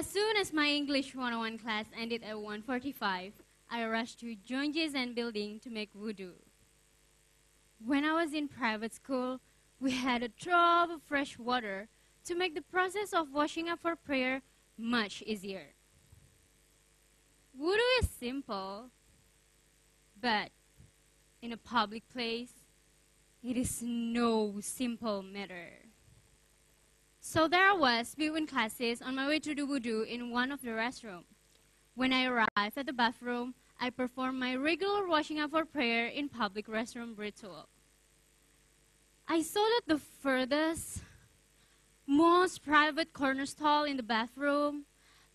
As soon as my English 101 class ended at 1:45, I rushed to John Jason building to make wudu. When I was in private school, we had a trough of fresh water to make the process of washing up for prayer much easier. Wudu is simple, but in a public place, it is no simple matter. So there I was, between classes, on my way to do wudu in one of the restrooms. When I arrived at the bathroom, I performed my regular washing up for prayer in public restroom ritual. I saw that the furthest, most private corner stall in the bathroom,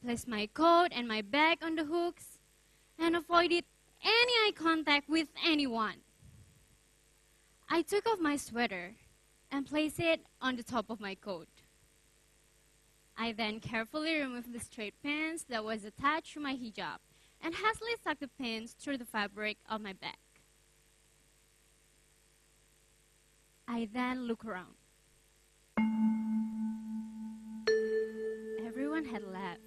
placed my coat and my bag on the hooks, and avoided any eye contact with anyone. I took off my sweater and placed it on the top of my coat. I then carefully removed the straight pins that was attached to my hijab and hastily tucked the pins through the fabric of my bag. I then looked around. Everyone had left.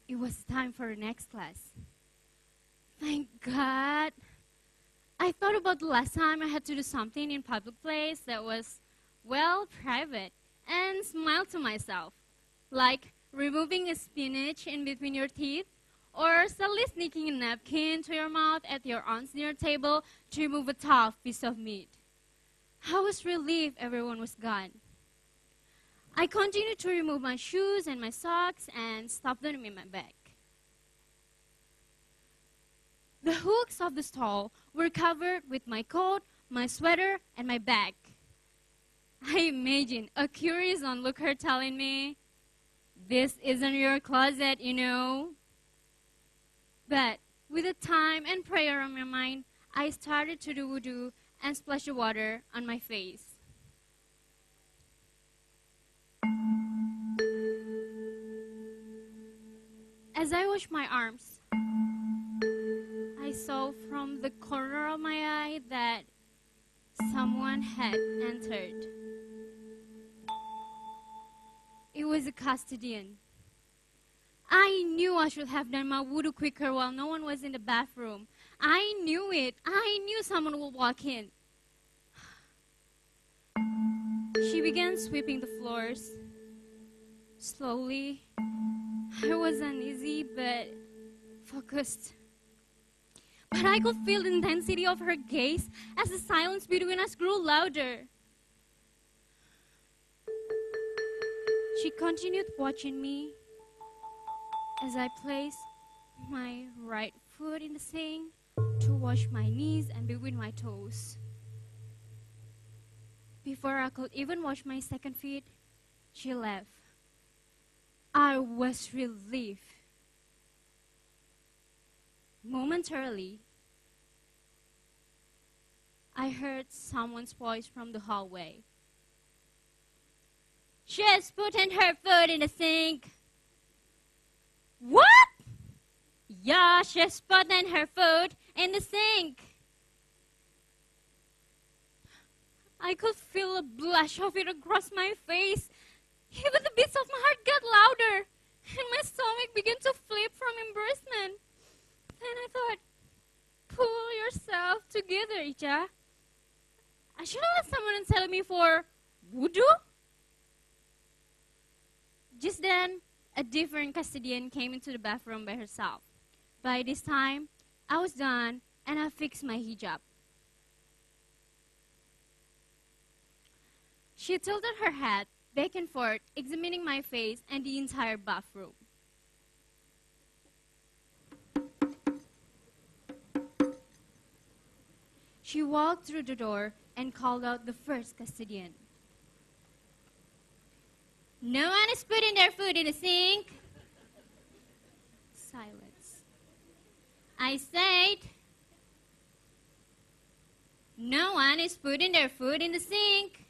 It was time for the next class. Thank God. I thought about the last time I had to do something in public place that was, well, private, and smiled to myself, like removing a spinach in between your teeth, or suddenly sneaking a napkin to your mouth at your aunt's dinner table to remove a tough piece of meat. I was relieved everyone was gone. I continued to remove my shoes and my socks and stuff them in my bag. The hooks of the stall were covered with my coat, my sweater, and my bag. I imagine a curious onlooker telling me, "This isn't your closet, you know." But with the time and prayer on my mind, I started to do wudu and splash the water on my face. As I washed my arms, I saw from the corner of my eye that someone had entered. It was a custodian. I knew I should have done my wudu quicker while no one was in the bathroom. I knew it. I knew someone would walk in. She began sweeping the floors. Slowly, I was uneasy but focused. But I could feel the intensity of her gaze as the silence between us grew louder. She continued watching me as I placed my right foot in the sink to wash my knees and between my toes. Before I could even wash my second feet, she left. I was relieved. Momentarily, I heard someone's voice from the hallway. "She's putting her foot in the sink." What? Yeah, she's putting her foot in the sink. I could feel a blush of it across my face. Even the beats of my heart got louder, and my stomach began to flip from embarrassment. Then I thought, pull yourself together, Icha. I should have let someone tell me for wudu. Just then, a different custodian came into the bathroom by herself. By this time, I was done and I fixed my hijab. She tilted her head back and forth, examining my face and the entire bathroom. She walked through the door and called out the first custodian. "No one is putting their food in the sink." Silence. I said, "No one is putting their food in the sink."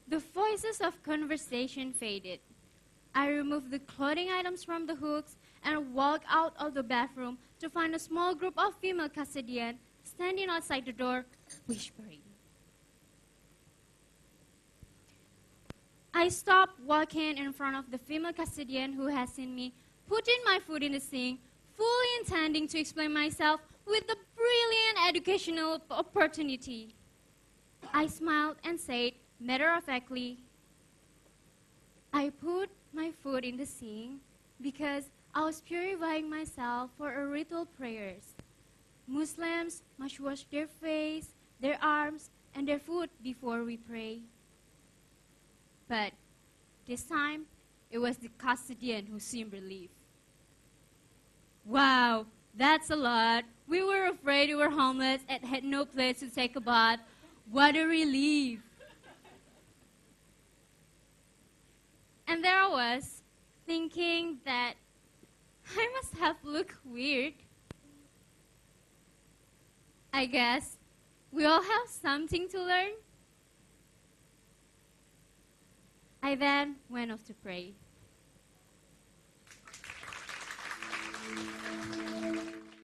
The voices of conversation faded. I removed the clothing items from the hooks and walked out of the bathroom to find a small group of female custodians standing outside the door, whispering. I stopped walking in front of the female custodian who had seen me putting my foot in the sink, fully intending to explain myself with the brilliant educational opportunity. I smiled and said, matter-of-factly, I put my foot in the sink because I was purifying myself for a ritual prayers. Muslims must wash their face, their arms, and their foot before we pray. But this time, it was the custodian who seemed relieved. Wow, that's a lot. We were afraid we were homeless and had no place to take a bath. What a relief. And there I was, thinking that I must have looked weird. I guess we all have something to learn. I then went off to pray.